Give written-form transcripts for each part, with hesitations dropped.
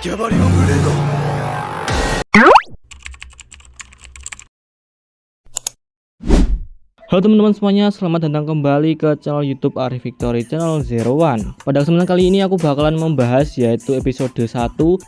ャバリオンブレード。 Halo teman-teman semuanya, selamat datang kembali ke channel YouTube Arif Victory Channel 01. Pada kesempatan kali ini aku bakalan membahas yaitu episode 1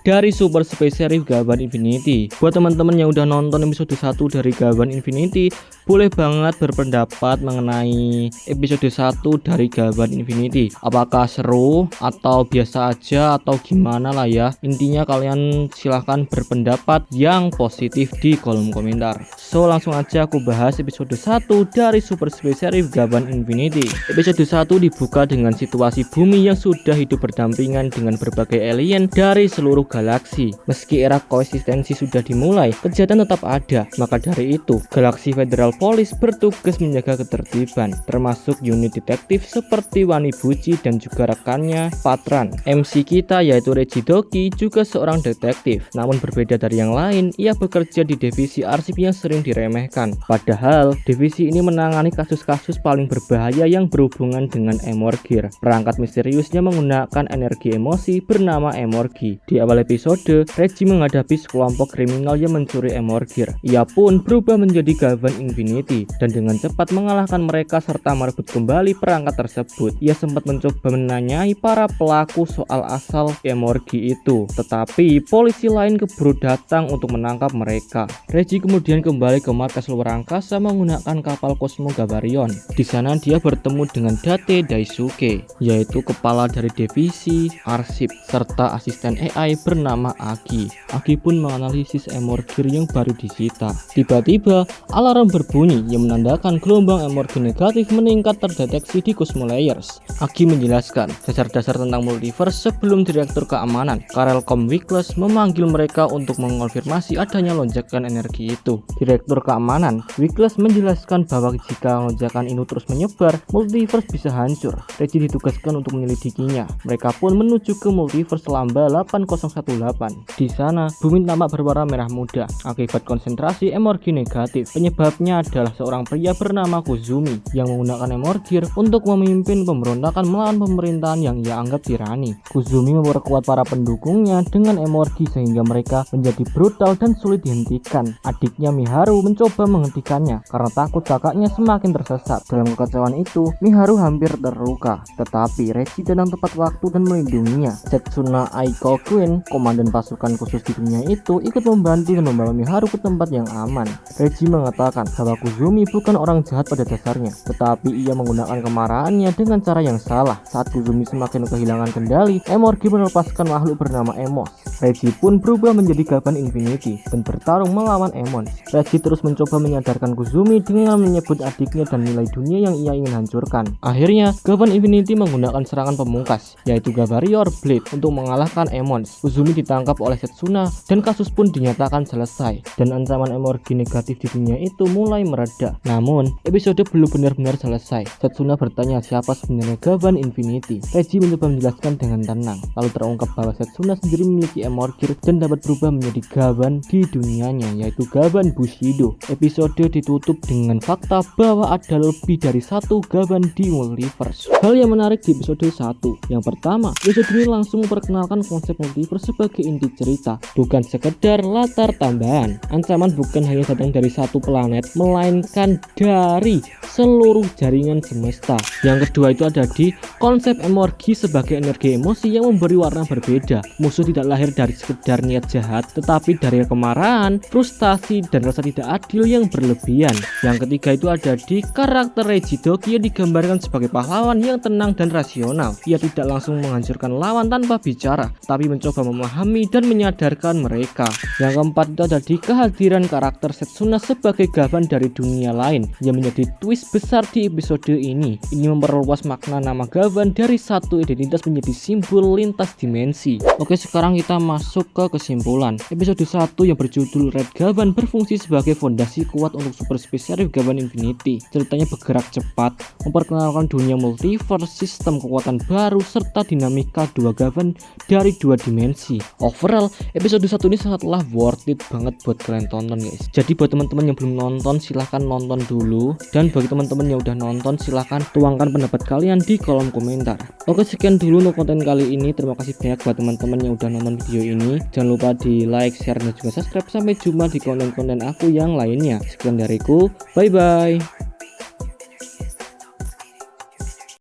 dari Super Space Sheriff Gaban Infinity. Buat teman-teman yang udah nonton episode 1 dari Gaban Infinity, boleh banget berpendapat mengenai episode 1 dari Gaban Infinity. Apakah seru atau biasa aja atau gimana lah ya. Intinya kalian silahkan berpendapat yang positif di kolom komentar. So langsung aja aku bahas episode 1 dari Super Space Sheriff Gaban Infinity. Episode 1 dibuka dengan situasi bumi yang sudah hidup berdampingan dengan berbagai alien dari seluruh galaksi. Meski era koeksistensi sudah dimulai, kejahatan tetap ada. Maka dari itu, Galaxy Federal Police bertugas menjaga ketertiban, termasuk unit detektif seperti Wanibuchi dan juga rekannya Patran. MC kita yaitu Regidoki juga seorang detektif, namun berbeda dari yang lain, ia bekerja di divisi arsip yang sering diremehkan. Padahal divisi ini menangani kasus-kasus paling berbahaya yang berhubungan dengan Emorgir. Perangkat misteriusnya menggunakan energi emosi bernama Emorgi. Di awal episode, Reggie menghadapi sekelompok kriminal yang mencuri Emorgir. Ia pun berubah menjadi Gaban Infinity dan dengan cepat mengalahkan mereka serta merebut kembali perangkat tersebut. Ia sempat mencoba menanyai para pelaku soal asal Emorgi itu, tetapi polisi lain keburu datang untuk menangkap mereka. Reggie kemudian kembali ke markas luar angkasa menggunakan kapal Cosmo Gabarion. Di sana dia bertemu dengan Date Daisuke, yaitu kepala dari divisi arsip serta asisten AI bernama Agi. Agi pun menganalisis Emorgir yang baru disita. Tiba-tiba alarm berbunyi yang menandakan gelombang Emorgir negatif meningkat terdeteksi di Cosmo Layers. Agi menjelaskan dasar-dasar tentang multiverse sebelum Direktur Keamanan Karelcom Wikless memanggil mereka untuk mengonfirmasi adanya lonjakan energi itu. Direktur Keamanan Wikless menjelaskan bahwa jika lonjakan ini terus menyebar, multiverse bisa hancur. Reggie ditugaskan untuk menyelidikinya. Mereka pun menuju ke multiverse Lambda 8018. Di sana, bumi tampak berwarna merah muda akibat konsentrasi Emorgi negatif. Penyebabnya adalah seorang pria bernama Kuzumi yang menggunakan Emorgir untuk memimpin pemberontakan melawan pemerintahan yang ia anggap tirani. Kuzumi memperkuat para pendukungnya dengan Emorgi sehingga mereka menjadi brutal dan sulit dihentikan. Adiknya Miharu mencoba menghentikannya karena takut kakaknya semakin tersesat. Dalam kekacauan itu, Miharu hampir terluka, tetapi Reggie datang tepat waktu dan melindunginya. Setsuna Aiko Queen, komandan pasukan khusus di dunia itu, ikut membantu dan membawa Miharu ke tempat yang aman. Reggie mengatakan bahwa Kuzumi bukan orang jahat pada dasarnya, tetapi ia menggunakan kemarahannya dengan cara yang salah. Saat Kuzumi semakin kehilangan kendali, Emorgi melepaskan makhluk bernama Emos. Reggie pun berubah menjadi Gaban Infinity dan bertarung melawan Emon. Reggie terus mencoba menyadarkan Kuzumi dengan menyebut adiknya dan nilai dunia yang ia ingin hancurkan. Akhirnya, Gaban Infinity menggunakan serangan pemungkas, yaitu Gabarior Blade untuk mengalahkan Emons. Kuzumi ditangkap oleh Setsuna dan kasus pun dinyatakan selesai, dan ancaman Emorgi negatif di dunia itu mulai mereda. Namun, episode belum benar-benar selesai. Setsuna bertanya siapa sebenarnya Gaban Infinity. Reggie mencoba menjelaskan dengan tenang, lalu terungkap bahwa Setsuna sendiri memiliki Emorgir dan dapat berubah menjadi Gaban di dunianya, yaitu Gaban Bushido. Episode ditutup dengan fakta bahwa ada lebih dari satu Gaban di multiverse. Hal yang menarik di episode 1, yang pertama, episode ini langsung memperkenalkan konsep multiverse sebagai inti cerita, bukan sekedar latar tambahan. Ancaman bukan hanya datang dari satu planet, melainkan dari seluruh jaringan semesta. Yang kedua itu ada di konsep Emorgi sebagai energi emosi yang memberi warna berbeda. Musuh tidak lahir dari sekedar niat jahat, tetapi dari kemarahan, frustasi, dan rasa tidak adil yang berlebihan. Yang ketiga itu ada di karakter Regidoki yang digambarkan sebagai pahlawan yang tenang dan rasional. Ia tidak langsung menghancurkan lawan tanpa bicara, tapi mencoba memahami dan menyadarkan mereka. Yang keempat itu ada di kehadiran karakter Setsuna sebagai Gaban dari dunia lain yang menjadi twist besar di episode ini. Ini memperluas makna nama Gaban dari satu identitas menjadi simbol lintas dimensi. Oke, sekarang kita masuk ke kesimpulan. Episode 1 yang berjudul Red Gaban berfungsi sebagai fondasi kuat untuk Super Space Sheriff Gaban Infinity. Ceritanya bergerak cepat, memperkenalkan dunia multiverse, sistem kekuatan baru, serta dinamika dua Gaban dari dua dimensi. Overall, episode 1 ini sangatlah worth it banget buat kalian tonton guys. Jadi buat teman-teman yang belum nonton silahkan nonton dulu, dan bagi teman-teman yang udah nonton silahkan tuangkan pendapat kalian di kolom komentar. Oke, sekian dulu untuk konten kali ini. Terima kasih banyak buat teman-teman yang udah nonton video video ini. Jangan lupa di like, share, dan juga subscribe. Sampai jumpa di konten-konten aku yang lainnya. Sekian dariku, bye bye.